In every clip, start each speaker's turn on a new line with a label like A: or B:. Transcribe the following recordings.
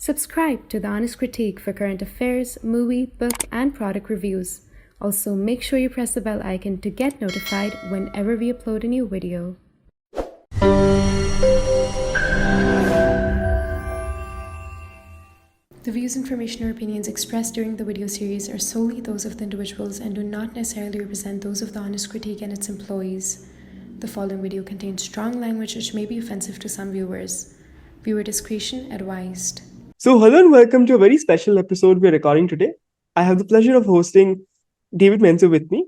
A: Subscribe to The Honest Critique for current affairs, movie, book, and product reviews. Also, make sure you press the bell icon to get notified whenever we upload a new video. The views, information, or opinions expressed during the video series are solely those of the individuals and do not necessarily represent those of The Honest Critique and its employees. The following video contains strong language which may be offensive to some viewers. Viewer discretion advised.
B: So, hello and welcome to a very special episode we're recording today. I have the pleasure of hosting David Menzer with me.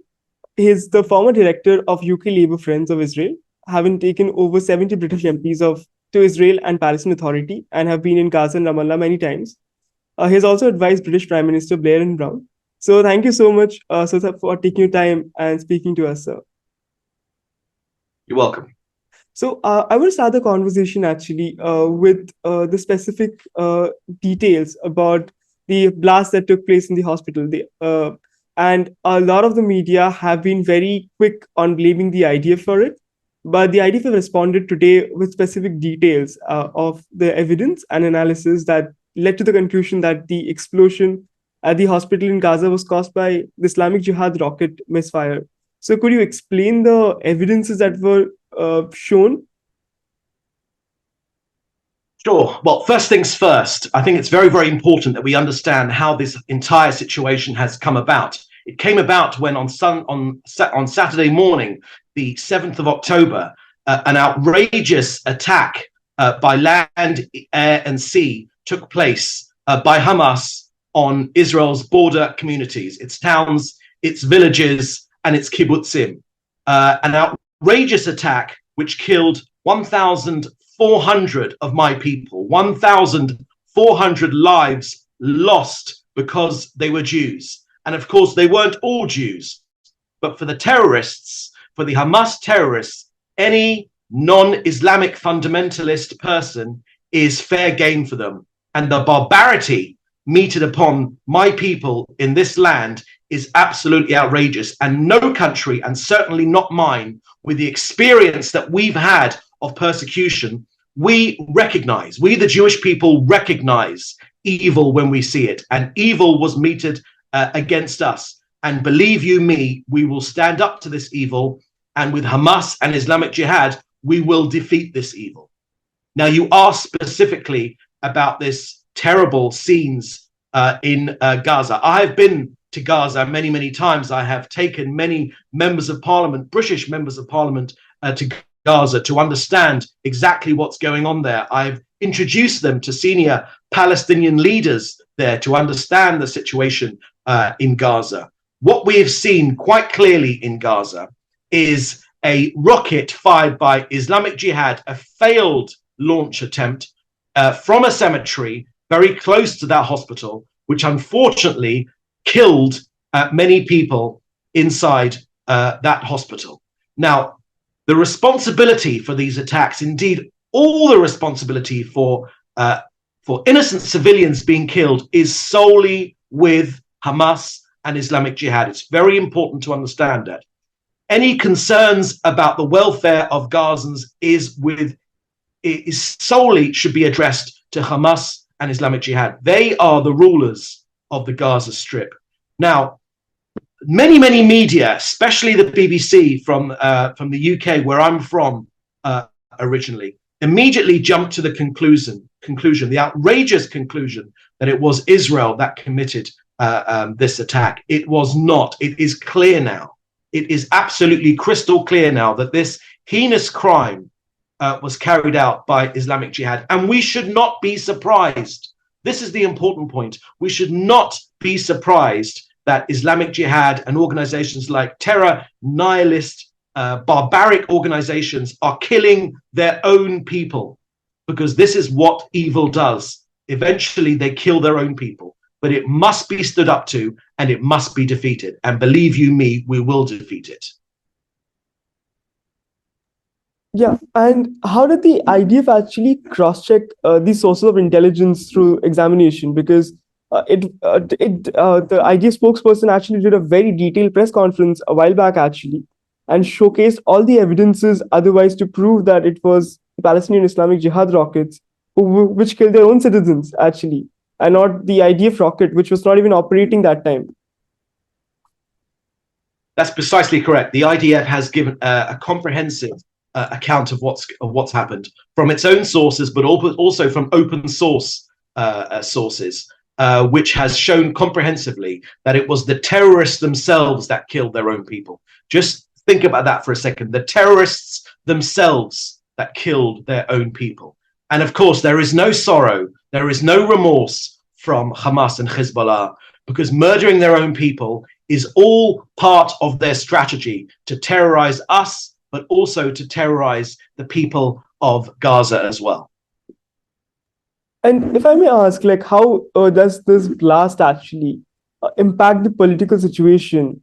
B: He is the former director of UK Labour Friends of Israel, having taken over 70 British MPs to Israel and Palestine Authority, and have been in Gaza and Ramallah many times. He has also advised British Prime Minister Blair and Brown. So, thank you so much, sir, for taking your time and speaking to us, sir.
C: You're welcome.
B: So I will start the conversation actually with the specific details about the blast that took place in the hospital. And a lot of the media have been very quick on blaming the IDF for it. But the IDF have responded today with specific details of the evidence and analysis that led to the conclusion that the explosion at the hospital in Gaza was caused by the Islamic Jihad rocket misfire. So could you explain the evidences that were shown?
C: Sure. Well, first things first, I think it's very, very important that we understand how this entire situation has come about. It came about when on Saturday morning, the 7th of October, an outrageous attack by land, air and sea took place by Hamas on Israel's border communities, its towns, its villages, and its kibbutzim. An outrageous attack which killed 1,400 of my people, 1,400 lives lost because they were Jews. And of course, they weren't all Jews. But for the terrorists, for the Hamas terrorists, any non-Islamic fundamentalist person is fair game for them. And the barbarity meted upon my people in this land is absolutely outrageous. And no country, and certainly not mine, with the experience that we've had of persecution, we the Jewish people recognize evil when we see it. And evil was meted against us. And believe you me, we will stand up to this evil. And with Hamas and Islamic Jihad, we will defeat this evil. Now, you asked specifically about this terrible scenes in Gaza. I have been to Gaza many, many times. I have taken many members of parliament, British members of parliament, to Gaza to understand exactly what's going on there. I've introduced them to senior Palestinian leaders there to understand the situation in Gaza. What we have seen quite clearly in Gaza is a rocket fired by Islamic Jihad, a failed launch attempt from a cemetery very close to that hospital, which unfortunately killed many people inside that hospital. Now, the responsibility for these attacks, indeed, all the responsibility for innocent civilians being killed, is solely with Hamas and Islamic Jihad. It's very important to understand that. Any concerns about the welfare of Gazans is solely should be addressed to Hamas and Islamic Jihad. They are the rulers of the Gaza Strip. Now, many media, especially the BBC from the UK, where I'm from originally, immediately jumped to the conclusion, the outrageous conclusion that it was Israel that committed this attack. It was not. It is clear now. It is absolutely crystal clear now that this heinous crime was carried out by Islamic Jihad. And we should not be surprised. This is the important point. We should not be surprised that Islamic Jihad and organizations like terror, nihilist, barbaric organizations are killing their own people, because this is what evil does. Eventually, they kill their own people. But it must be stood up to, and it must be defeated. And believe you me, we will defeat it.
B: Yeah, and how did the IDF actually cross-check these sources of intelligence through examination? Because the IDF spokesperson actually did a very detailed press conference a while back, actually, and showcased all the evidences otherwise to prove that it was the Palestinian Islamic Jihad rockets which killed their own citizens, actually, and not the IDF rocket, which was not even operating that time.
C: That's precisely correct. The IDF has given a comprehensive account of what's happened from its own sources, but also from open source sources, which has shown comprehensively that it was the terrorists themselves that killed their own people. Just think about that for a second. The terrorists themselves that killed their own people. And of course, there is no sorrow, there is no remorse from Hamas and Hezbollah, because murdering their own people is all part of their strategy to terrorize us, but also to terrorize the people of Gaza as well.
B: And if I may ask, like, how does this blast actually impact the political situation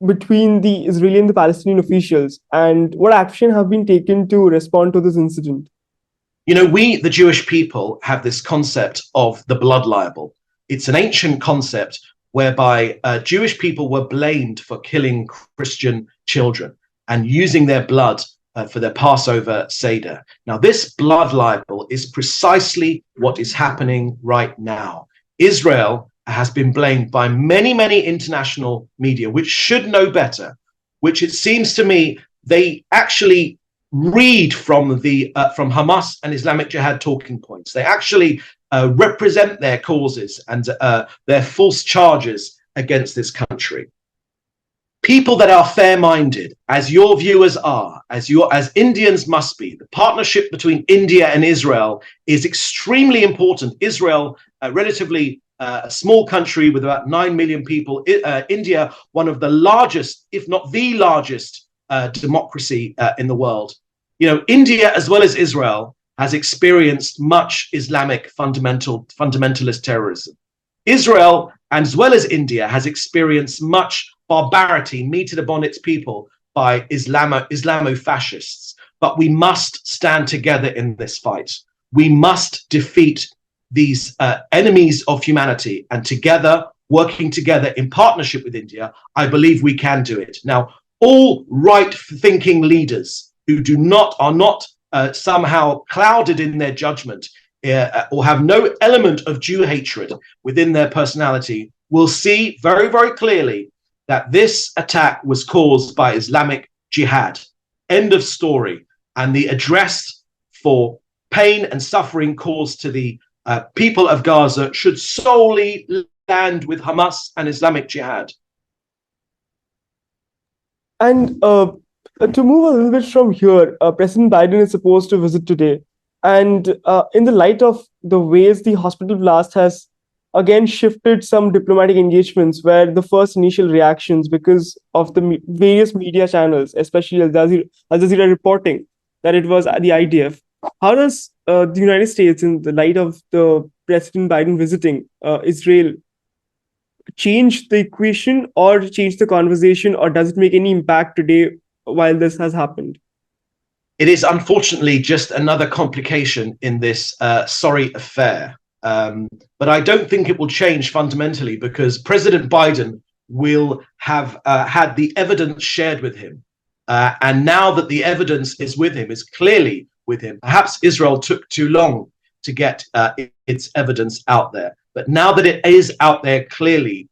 B: between the Israeli and the Palestinian officials, and what action have been taken to respond to this incident?
C: You know, we, the Jewish people, have this concept of the blood libel. It's an ancient concept whereby Jewish people were blamed for killing Christian children and using their blood for their Passover Seder. Now, this blood libel is precisely what is happening right now. Israel has been blamed by many, many international media, which should know better, which it seems to me they actually read from from Hamas and Islamic Jihad talking points. They actually represent their causes and their false charges against this country. People that are fair-minded, as your viewers are, as Indians must be, the partnership between India and Israel is extremely important. Israel, a relatively small country with about 9 million people, India, one of the largest, if not the largest, democracy in the world. You know, India, as well as Israel, has experienced much Islamic fundamentalist terrorism. Israel, as well as India, has experienced much barbarity meted upon its people by Islamo-fascists. But we must stand together in this fight. We must defeat these enemies of humanity, and together, working together in partnership with India, I believe we can do it. Now, all right-thinking leaders who are not somehow clouded in their judgment or have no element of Jew hatred within their personality will see very, very clearly that this attack was caused by Islamic Jihad. End of story. And the address for pain and suffering caused to the people of Gaza should solely land with Hamas and Islamic Jihad.
B: And to move a little bit from here, President Biden is supposed to visit today. And in the light of the ways the hospital blast has again shifted some diplomatic engagements, where the first initial reactions, because of the various media channels, especially Al Jazeera reporting that it was the IDF, how does the United States, in the light of the President Biden visiting Israel, change the equation or change the conversation, or does it make any impact today while this has happened?
C: It is unfortunately just another complication in this sorry affair. But I don't think it will change fundamentally, because President Biden will have had the evidence shared with him. And now that the evidence is with him, is clearly with him, perhaps Israel took too long to get its evidence out there. But now that it is out there clearly,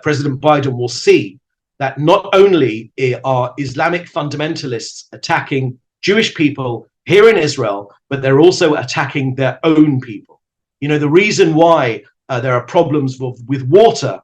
C: President Biden will see that not only are Islamic fundamentalists attacking Jewish people here in Israel, but they're also attacking their own people. You know, the reason why there are problems with water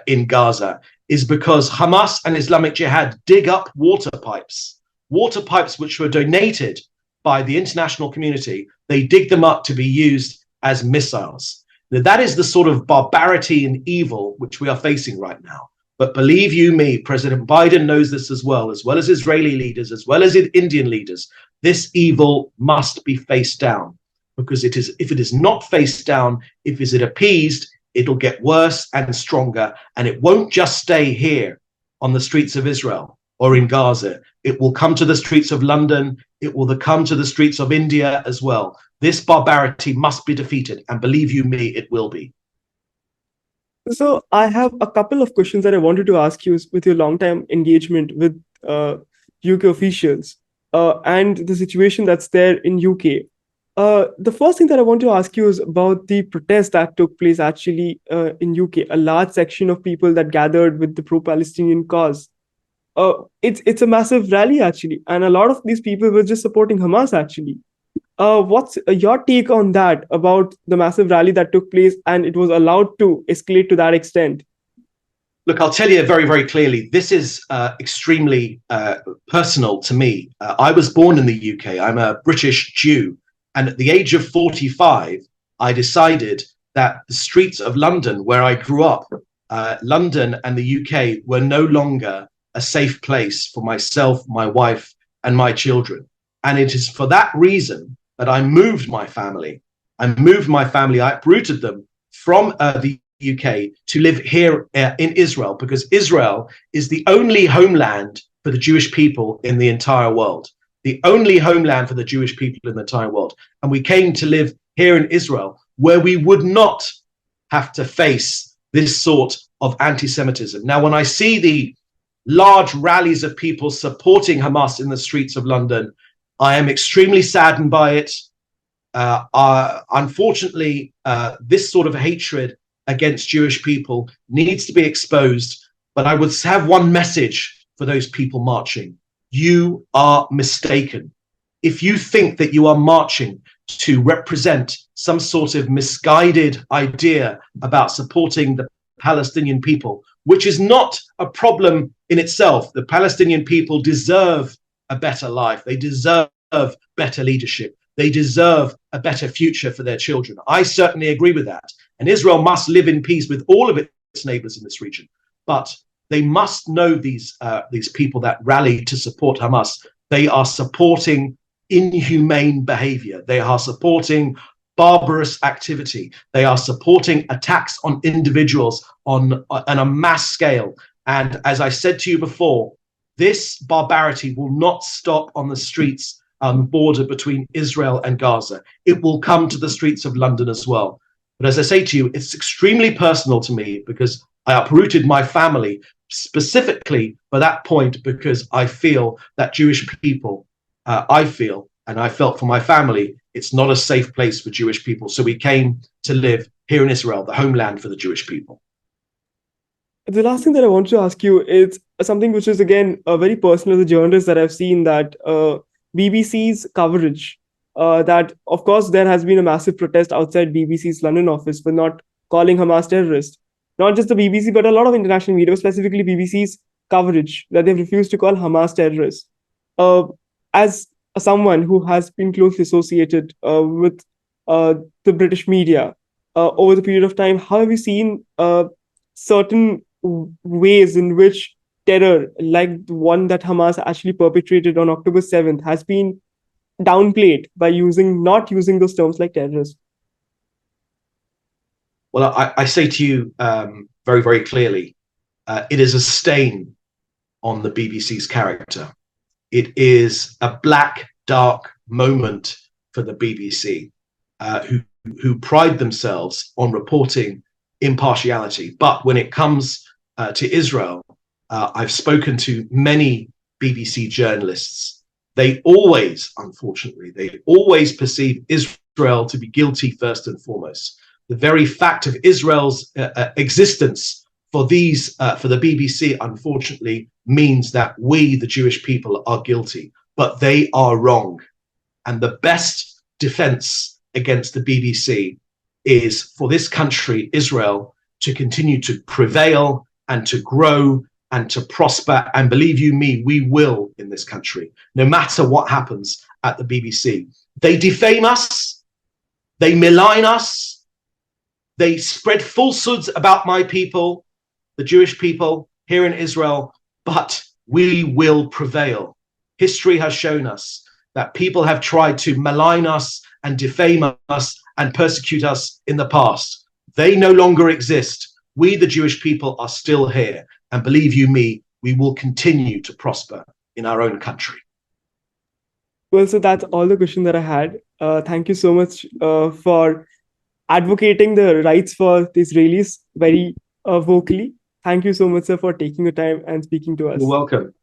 C: in Gaza is because Hamas and Islamic Jihad dig up water pipes which were donated by the international community. They dig them up to be used as missiles. Now, that is the sort of barbarity and evil which we are facing right now. But believe you me, President Biden knows this as well as Israeli leaders, as well as Indian leaders. This evil must be faced down, because if it is not faced down, if it is appeased, it'll get worse and stronger, and it won't just stay here on the streets of Israel or in Gaza. It will come to the streets of London. It will come to the streets of India as well. This barbarity must be defeated, and believe you me, it will be.
B: So I have a couple of questions that I wanted to ask you with your long-time engagement with UK officials and the situation that's there in UK. The first thing that I want to ask you is about the protest that took place actually in UK. A large section of people that gathered with the pro-Palestinian cause. It's a massive rally actually, and a lot of these people were just supporting Hamas actually. What's your take on that about the massive rally that took place and it was allowed to escalate to that extent?
C: Look, I'll tell you very, very clearly, this is extremely personal to me. I was born in the UK. I'm a British Jew. And at the age of 45, I decided that the streets of London, where I grew up, London and the UK were no longer a safe place for myself, my wife, and my children. And it is for that reason that I moved my family. I uprooted them from the UK to live here in Israel, because Israel is the only homeland for the Jewish people in the entire world. The only homeland for the Jewish people in the entire world. And we came to live here in Israel, where we would not have to face this sort of anti-Semitism. Now, when I see the large rallies of people supporting Hamas in the streets of London, I am extremely saddened by it. Unfortunately, this sort of hatred against Jewish people needs to be exposed. But I would have one message for those people marching. You are mistaken. If you think that you are marching to represent some sort of misguided idea about supporting the Palestinian people, which is not a problem in itself. The Palestinian people deserve a better life. They deserve better leadership. They deserve a better future for their children. I certainly agree with that. And Israel must live in peace with all of its neighbors in this region. But they must know these people that rally to support Hamas. They are supporting inhumane behavior. They are supporting barbarous activity. They are supporting attacks on individuals on a mass scale. And as I said to you before, this barbarity will not stop on the streets on the border between Israel and Gaza. It will come to the streets of London as well. But as I say to you, it's extremely personal to me, because I uprooted my family specifically for that point, because I feel that Jewish people, I felt for my family, it's not a safe place for Jewish people. So we came to live here in Israel, the homeland for the Jewish people.
B: The last thing that I want to ask you is something which is, again, very personal as a journalist, that I've seen that BBC's coverage, that, of course, there has been a massive protest outside BBC's London office for not calling Hamas terrorists. Not just the BBC, but a lot of international media, specifically BBC's coverage, that they've refused to call Hamas terrorists. As someone who has been closely associated with the British media over the period of time, how have you seen certain ways in which terror, like the one that Hamas actually perpetrated on October 7th, has been downplayed by not using those terms like terrorist?
C: Well, I say to you very, very clearly, it is a stain on the BBC's character. It is a black, dark moment for the BBC, who pride themselves on reporting impartiality. But when it comes to Israel, I've spoken to many BBC journalists. They always, unfortunately, perceive Israel to be guilty first and foremost. The very fact of Israel's existence for the BBC, unfortunately, means that we, the Jewish people, are guilty, but they are wrong. And the best defense against the BBC is for this country, Israel, to continue to prevail and to grow and to prosper. And believe you me, we will in this country, no matter what happens at the BBC. They defame us, they malign us, they spread falsehoods about my people, the Jewish people here in Israel, but we will prevail. History has shown us that people have tried to malign us and defame us and persecute us in the past. They no longer exist. We, the Jewish people, are still here. And believe you me, we will continue to prosper in our own country.
B: Well, so that's all the question that I had. Thank you so much for advocating the rights for the Israelis very vocally. Thank you so much, sir, for taking the time and speaking to us.
C: You're welcome.